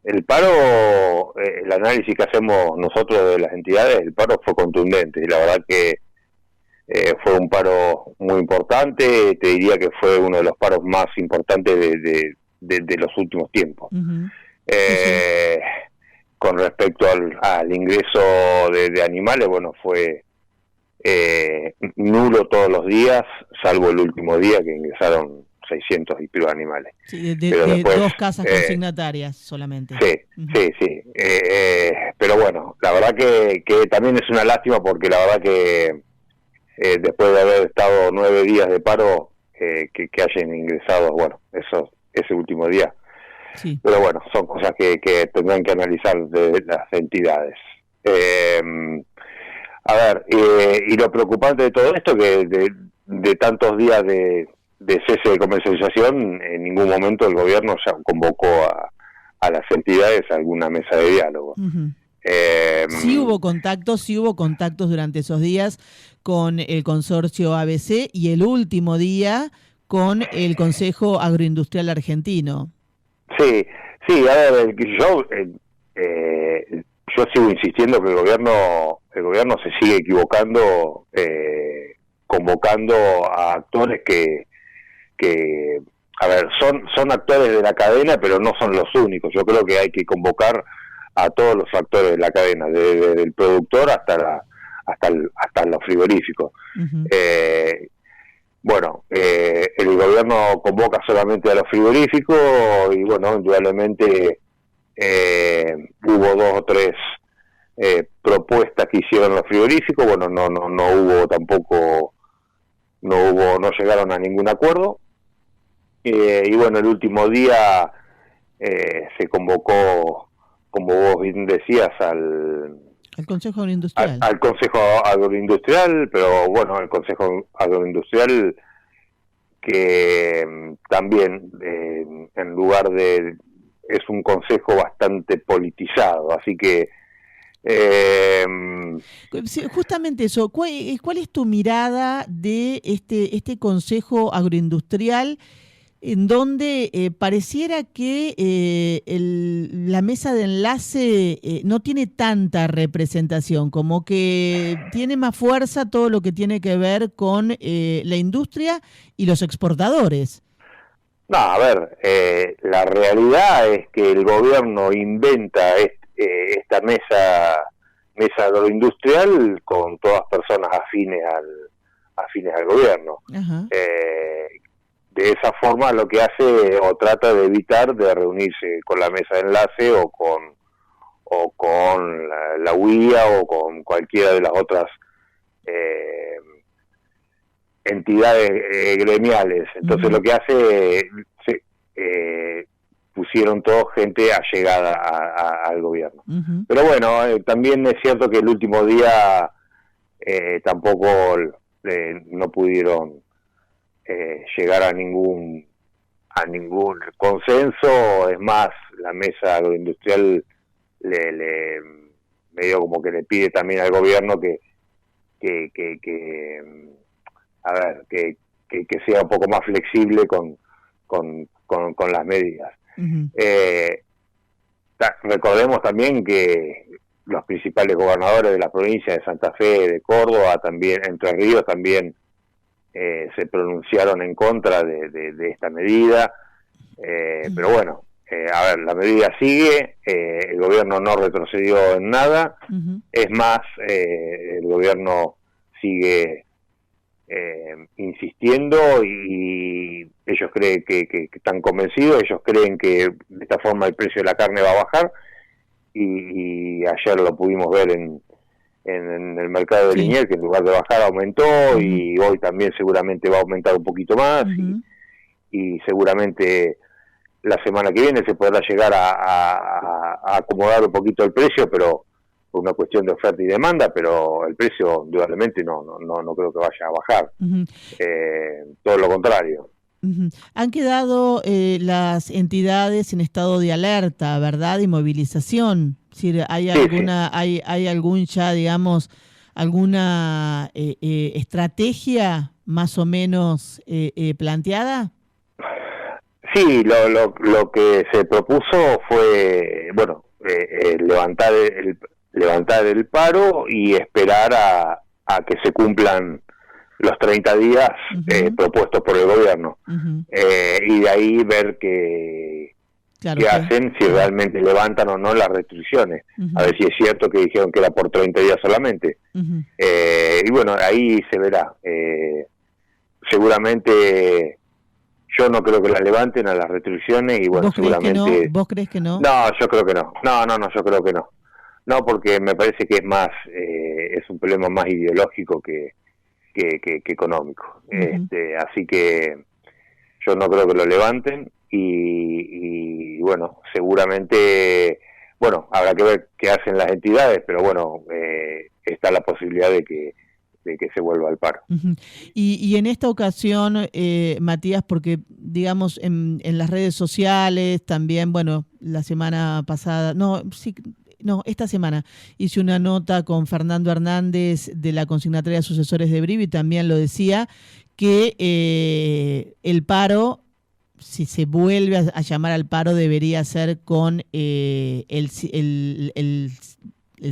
El paro, el análisis que hacemos nosotros de las entidades, el paro fue contundente y la verdad que fue un paro muy importante, te diría que fue uno de los paros más importantes de los últimos tiempos. Uh-huh. Sí, sí. Eh, con respecto al ingreso de animales, bueno, fue nulo todos los días, salvo el último día que ingresaron 600 y pico animales. Sí, de Pero después, dos casas consignatarias solamente. sí, Uh-huh. sí, sí. Pero bueno, la verdad que también es una lástima porque la verdad que después de haber estado 9 días de paro, que hayan ingresado, bueno, ese último día. Sí. Pero bueno, son cosas que tendrán que analizar de las entidades. A ver, y lo preocupante de todo esto, que de tantos días de cese de comercialización, en ningún momento el gobierno ya convocó a las entidades a alguna mesa de diálogo. Uh-huh. Sí hubo contactos durante esos días con el consorcio ABC y el último día con el Consejo Agroindustrial Argentino. Sí, sí, a ver, yo sigo insistiendo que el gobierno se sigue equivocando, convocando a actores que a ver, son actores de la cadena, pero no son los únicos. Yo creo que hay que convocar a todos los actores de la cadena, desde el productor hasta los frigoríficos. Uh-huh. Bueno, el gobierno convoca solamente a los frigoríficos y bueno, indudablemente hubo 2 o 3 propuestas que hicieron los frigoríficos. Bueno, no hubo tampoco, no llegaron a ningún acuerdo. Y bueno, el último día se convocó, como vos bien decías, al Consejo Agroindustrial. Al Consejo Agroindustrial, pero bueno, el Consejo Agroindustrial que también en lugar de es un consejo bastante politizado, así que sí, justamente eso. ¿Cuál es tu mirada de este Consejo Agroindustrial en donde pareciera que la mesa de enlace no tiene tanta representación, como que tiene más fuerza todo lo que tiene que ver con la industria y los exportadores? no, a ver, la realidad es que el gobierno inventa esta mesa agroindustrial con todas personas afines al gobierno. Ajá. De esa forma lo que hace o trata de evitar de reunirse con la mesa de enlace o con la UIA o con cualquiera de las otras entidades gremiales. Entonces Uh-huh. lo que hace, pusieron todo gente allegada al gobierno. Uh-huh. Pero bueno, también es cierto que el último día tampoco no pudieron llegar a ningún consenso. Es más, la mesa agroindustrial medio como que le pide también al gobierno que a ver, que sea un poco más flexible con las medidas. Uh-huh. Recordemos también que los principales gobernadores de la provincia de Santa Fe, de Córdoba, también Entre Ríos, también se pronunciaron en contra de esta medida. Pero bueno, a ver, la medida sigue, el gobierno no retrocedió en nada. Uh-huh. Es más, el gobierno sigue insistiendo y ellos creen que están convencidos, ellos creen que de esta forma el precio de la carne va a bajar y ayer lo pudimos ver en el mercado de Sí. Liniers, que en lugar de bajar aumentó. Uh-huh. Y hoy también seguramente va a aumentar un poquito más. Uh-huh. y seguramente la semana que viene se podrá llegar a acomodar un poquito el precio, pero por una cuestión de oferta y demanda, pero el precio indudablemente no creo que vaya a bajar. Uh-huh. Todo lo contrario. Uh-huh. Han quedado las entidades en estado de alerta, ¿verdad? Y movilización. Es decir, ¿hay alguna, sí. hay algún ya, digamos, alguna estrategia más o menos planteada? Sí, lo que se propuso fue, bueno, levantar el paro y esperar a que se cumplan los 30 días Uh-huh. propuestos por el gobierno. Uh-huh. Y de ahí ver qué Claro, hacen, si realmente levantan o no las restricciones. Uh-huh. A ver si es cierto que dijeron que era por 30 días solamente. Uh-huh. Y bueno, ahí se verá. Seguramente yo no creo que las levanten a las restricciones y bueno, ¿Vos crees que no? seguramente... ¿Vos crees que no? No, yo creo que no. No, yo creo que no. No, porque me parece que es más, es un problema más ideológico que económico. Uh-huh. Así que yo no creo que lo levanten y bueno, seguramente, bueno, habrá que ver qué hacen las entidades, pero bueno, está la posibilidad de que se vuelva al paro. Uh-huh. Y en esta ocasión, Matías, porque digamos en las redes sociales también, bueno, la semana pasada, esta semana hice una nota con Fernando Hernández de la Consignataria de Sucesores de Brivi, también lo decía, que el paro, si se vuelve a llamar al paro, debería ser con el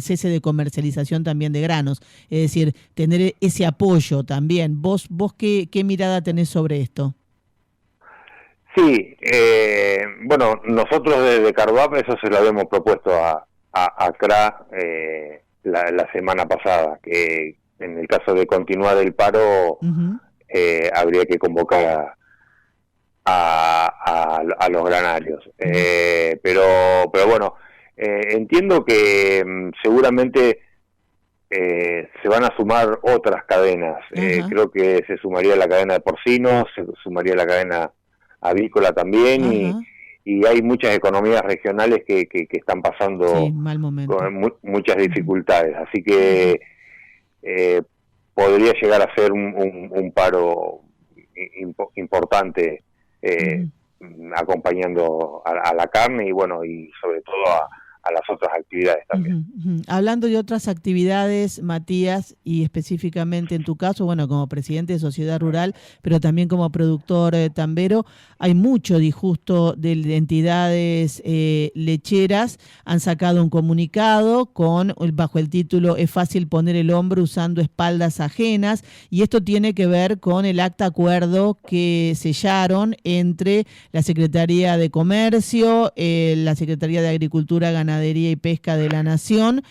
cese de comercialización también de granos, es decir, tener ese apoyo también. ¿Vos qué mirada tenés sobre esto? Sí, bueno, nosotros desde Carduap eso se lo habíamos propuesto a CRA la semana pasada, que en el caso de continuar el paro uh-huh. Habría que convocar a los granarios. Uh-huh. Pero bueno, entiendo que seguramente se van a sumar otras cadenas. Uh-huh. Creo que se sumaría la cadena de porcinos, se sumaría la cadena avícola también uh-huh. y hay muchas economías regionales que están pasando mal momento. Con muchas dificultades. Uh-huh. Así que podría llegar a ser un paro importante uh-huh. acompañando a la carne y bueno, y sobre todo a las otras actividades también. Uh-huh, uh-huh. Hablando de otras actividades, Matías, y específicamente en tu caso, bueno, como presidente de Sociedad Rural, pero también como productor tambero, hay mucho disgusto de entidades lecheras. Han sacado un comunicado bajo el título "Es fácil poner el hombro usando espaldas ajenas", y esto tiene que ver con el acta acuerdo que sellaron entre la Secretaría de Comercio, la Secretaría de Agricultura, Ganadería y Pesca de la Nación,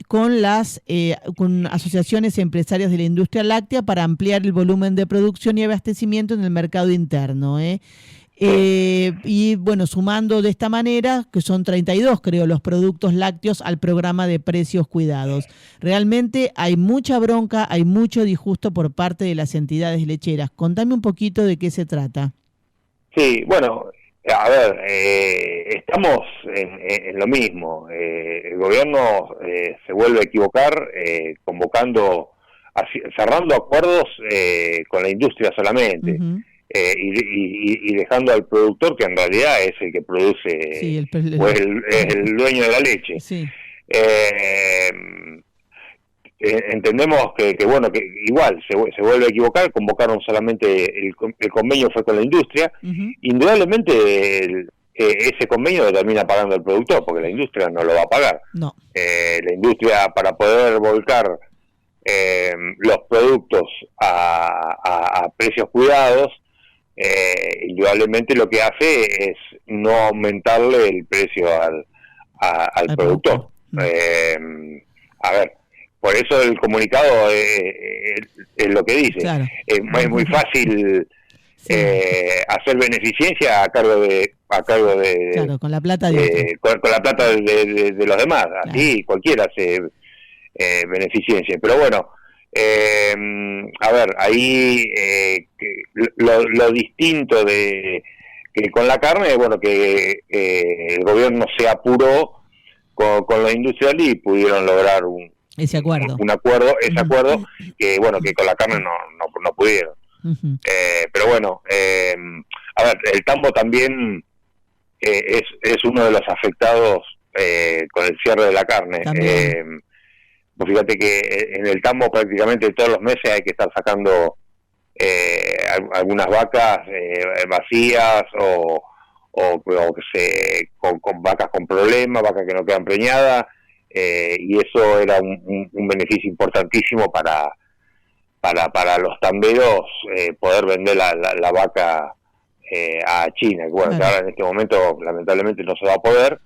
con asociaciones empresarias de la industria láctea para ampliar el volumen de producción y abastecimiento en el mercado interno. Y bueno, sumando de esta manera, que son 32, creo, los productos lácteos al programa de precios cuidados. Realmente hay mucha bronca, hay mucho disgusto por parte de las entidades lecheras. Contame un poquito de qué se trata. Sí, bueno, a ver, estamos en lo mismo. El gobierno se vuelve a equivocar convocando, cerrando acuerdos con la industria solamente uh-huh. Y dejando al productor, que en realidad es el que produce, sí, es el dueño de la leche. Sí. Entendemos que bueno, que igual se vuelve a equivocar, convocaron solamente, el convenio fue con la industria, uh-huh. Indudablemente ese convenio lo termina pagando el productor, porque la industria no lo va a pagar. No. La industria, para poder volcar los productos a precios cuidados, indudablemente lo que hace es no aumentarle el precio al productor. A ver, por eso el comunicado es lo que dice. Claro. Es muy fácil sí. Hacer beneficencia a cargo de claro, con la plata de con la plata de los demás. Claro. Así cualquiera hace beneficencia. Pero bueno, a ver, ahí lo distinto de que con la carne, bueno, que el gobierno se apuró con la industrial y pudieron lograr ese acuerdo. Un acuerdo, ese acuerdo que bueno, que con la carne no pudieron. Uh-huh. Pero bueno, a ver, el tambo también es uno de los afectados con el cierre de la carne. Pues fíjate que en el tambo prácticamente todos los meses hay que estar sacando algunas vacas vacías o que con vacas con problemas, vacas que no quedan preñadas, y eso era un beneficio importantísimo para los tamberos, poder vender la vaca a China, que bueno, claro. que ahora en este momento lamentablemente no se va a poder,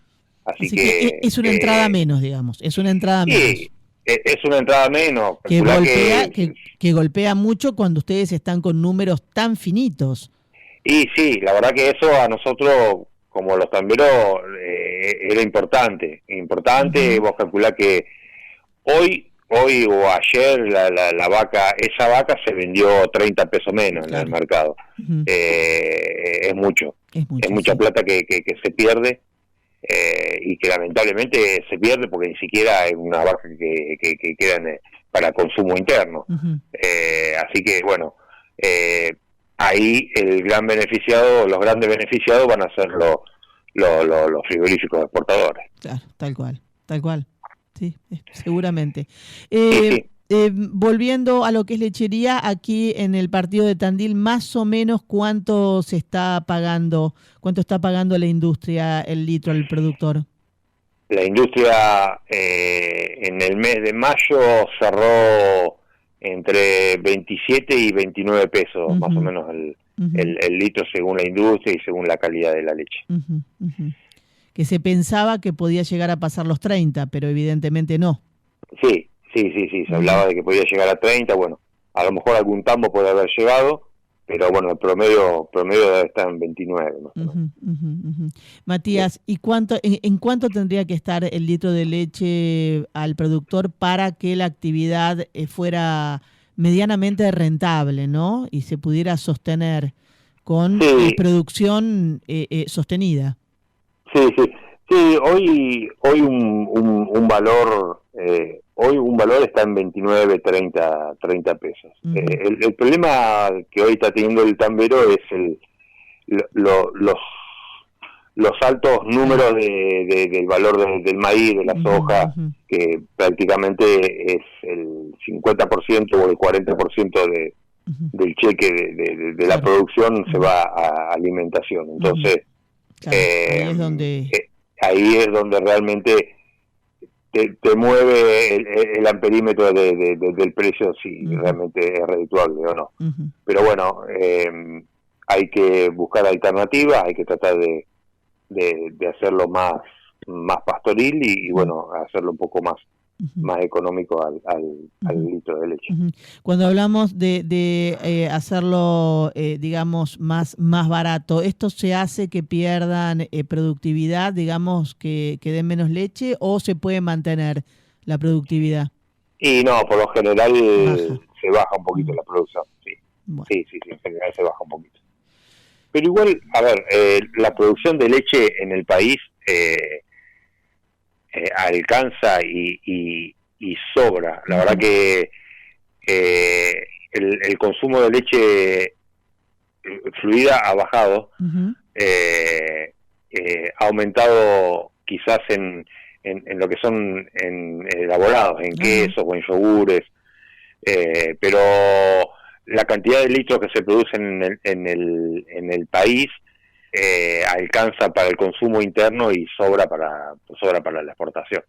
así que es una entrada menos, digamos, es una entrada menos. Sí, es una entrada menos. Que golpea mucho cuando ustedes están con números tan finitos. Y sí, la verdad que eso a nosotros, como los tamberos, era importante. Uh-huh. Vos calculás que hoy o ayer la vaca, esa vaca se vendió 30 pesos menos, claro, en el mercado. Uh-huh. Es mucho. Es mucha, sí, plata que se pierde. Y que lamentablemente se pierde porque ni siquiera es una vaca que quedan para consumo interno. Uh-huh. Así que bueno, ahí los grandes beneficiados van a ser los frigoríficos exportadores. Claro, tal cual, sí, seguramente. Sí. Volviendo a lo que es lechería, aquí en el partido de Tandil, más o menos cuánto está pagando la industria el litro al productor. La industria en el mes de mayo cerró entre 27 y 29 pesos, uh-huh, más o menos el litro, según la industria y según la calidad de la leche. Uh-huh, uh-huh. Que se pensaba que podía llegar a pasar los 30, pero evidentemente no. Sí, se hablaba de que podía llegar a 30, bueno, a lo mejor algún tambo puede haber llegado, pero bueno, el promedio debe estar en 29. ¿No? Matías, ¿y en cuánto tendría que estar el litro de leche al productor para que la actividad fuera medianamente rentable, ¿no? Y se pudiera sostener con producción sostenida? Sí, hoy un valor... hoy un valor está en 29, 30 pesos. Uh-huh. El problema que hoy está teniendo el tambero es los altos números del valor del maíz, de la soja, uh-huh, que prácticamente es el 50% o el 40% del cheque de la producción se va a alimentación. Entonces, claro, ahí es donde realmente te mueve el amperímetro del precio, si uh-huh, realmente es redituable o no. Uh-huh. Pero bueno, hay que buscar alternativas, hay que tratar de hacerlo más pastoril y bueno, hacerlo un poco más económico al litro de leche. Uh-huh. Cuando hablamos de hacerlo, digamos, más barato, ¿esto se hace que pierdan productividad, digamos, que den menos leche, o se puede mantener la productividad? Y no, por lo general se baja un poquito la producción, sí. Bueno. Sí, en general se baja un poquito. Pero igual, a ver, la producción de leche en el país alcanza y sobra. La verdad que el consumo de leche fluida ha bajado, uh-huh, ha aumentado quizás en lo que son en elaborados, en quesos o en yogures, pero la cantidad de litros que se producen en el país alcanza para el consumo interno y sobra para la exportación.